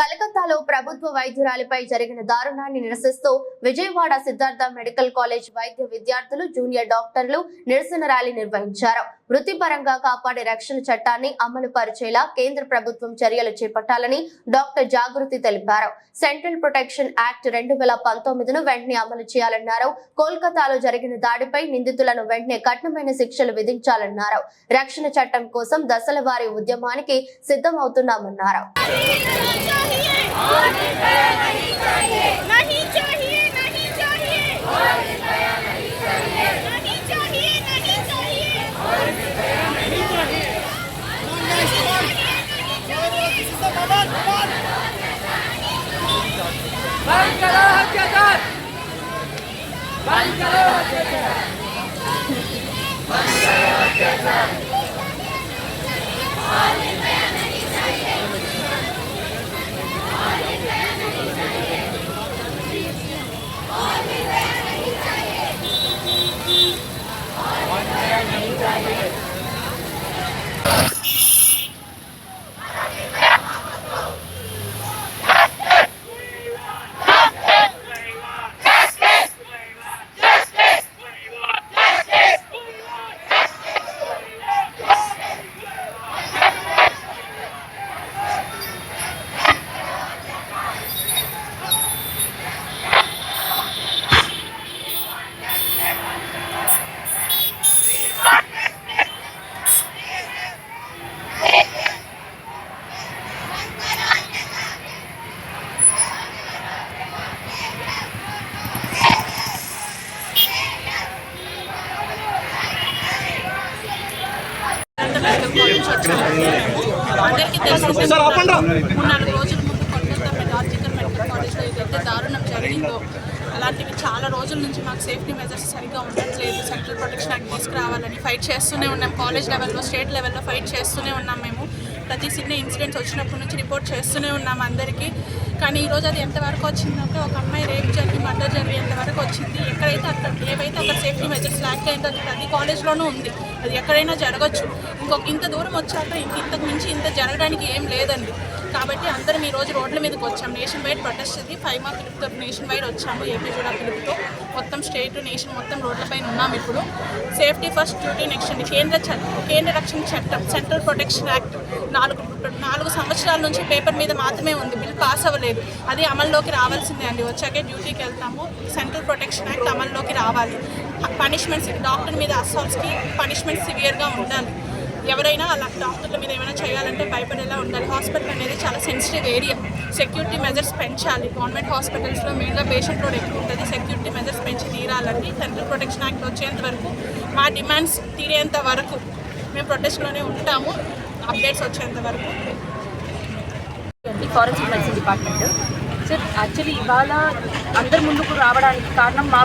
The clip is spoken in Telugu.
కలకత్తాలో ప్రభుత్వ వైద్యురాలిపై జరిగిన దారుణాన్ని నిరసిస్తూ విజయవాడ సిద్ధార్థ మెడికల్ కాలేజ్ వైద్య విద్యార్థులు జూనియర్ డాక్టర్లు నిరసన ర్యాలీ నిర్వహించారు. వృత్తిపరంగా కాపాడే రక్షణ చట్టాన్ని అమలు పరిచేలా కేంద్ర ప్రభుత్వం చర్యలు చేపట్టాలని డాక్టర్ జాగృతి తెలిపారు. సెంట్రల్ ప్రొటెక్షన్ యాక్ట్ 2019ను వెంటనే అమలు చేయాలన్నారు. కోల్కతాలో జరిగిన దాడిపై నిందితులను వెంటనే కఠినమైన శిక్షలు విధించాలన్నారు. రక్షణ చట్టం కోసం దశల వారీ ఉద్యమానికి సిద్ధమవుతున్నామన్నారు. అందరికీ తెలిసిందే 3-4 రోజుల ముందు కొల్కతా ఆర్జికల్ మెడికల్ కాలేజ్లో ఏదైతే దారుణం జరిగిందో అలాంటివి చాలా రోజుల నుంచి మాకు సేఫ్టీ మెజర్స్ సరిగ్గా ఉండట్లేదు. సెంట్రల్ ప్రొటెక్షన్ యాక్ట్ తీసుకురావాలని ఫైట్ చేస్తూనే ఉన్నాం. కాలేజ్ లెవెల్లో, స్టేట్ లెవెల్లో ఫైట్ చేస్తూనే ఉన్నాం. మేము ప్రతి చిన్న ఇన్సిడెంట్స్ వచ్చినప్పటి నుంచి రిపోర్ట్ చేస్తూనే ఉన్నాం అందరికీ. కానీ ఈరోజు అది ఎంతవరకు వచ్చిందంటే ఒక అమ్మాయి రేప్ జరిగి మర్డర్ జరిగి ఎంతవరకు వచ్చింది. ఎక్కడైతే ఏవైతే అక్కడ సేఫ్టీ మెజర్స్ ల్యాక్ అయిందో అది ప్రతి కాలేజ్లోనూ ఉంది. అది ఎక్కడైనా జరగచ్చు. ఇంత దూరం వచ్చాక ఇంతకు మించి ఇంత జరగడానికి ఏం లేదండి. కాబట్టి అందరం ఈరోజు రోడ్ల మీదకి వచ్చాము. నేషన్ వైడ్ ప్రొటెస్ట్ ఇది 5 మా పిలుపుతో నేషన్ వైడ్ వచ్చాము. ఏపీ కూడా పిలుపుతో మొత్తం స్టేట్ నేషన్ మొత్తం రోడ్లపైన ఉన్నాము. ఇప్పుడు సేఫ్టీ ఫస్ట్ డ్యూటీ నెక్స్ట్ అండి. కేంద్ర రక్షణ చట్టం సెంట్రల్ ప్రొటెక్షన్ యాక్ట్ 4 సంవత్సరాల నుంచి పేపర్ మీద మాత్రమే ఉంది. బిల్ పాస్ అవ్వలేదు. అది అమల్లోకి రావాల్సిందే అండి. వచ్చాకే డ్యూటీకి వెళ్తాము. సెంట్రల్ ప్రొటెక్షన్ యాక్ట్ అమల్లోకి రావాలి. పనిష్మెంట్స్ డాక్టర్ మీద అసాల్ట్స్కి పనిష్మెంట్ సివియర్గా ఉండాలి. ఎవరైనా అలా డాక్టర్ల మీద ఏమైనా చేయాలంటే భయపడేలా ఉండాలి. హాస్పిటల్ అనేది చాలా సెన్సిటివ్ ఏరియా. సెక్యూరిటీ మెజర్స్ పెంచాలి. గవర్నమెంట్ హాస్పిటల్స్లో మెయిన్గా పేషెంట్ లోడ్ ఎక్కువ ఉంటుంది. సెక్యూరిటీ మెజర్స్ పెంచి తీరాలని సెంట్రల్ ప్రొటెక్షన్ యాక్ట్ వచ్చేంత వరకు మా డిమాండ్స్ తీరేంత వరకు మేము ప్రొటెస్ట్లోనే ఉంటాము. అప్డేట్స్ వచ్చేంత వరకు. Forensic medicine department sir, actually ఇవాళ అందరి ముందుకు రావడానికి కారణం మా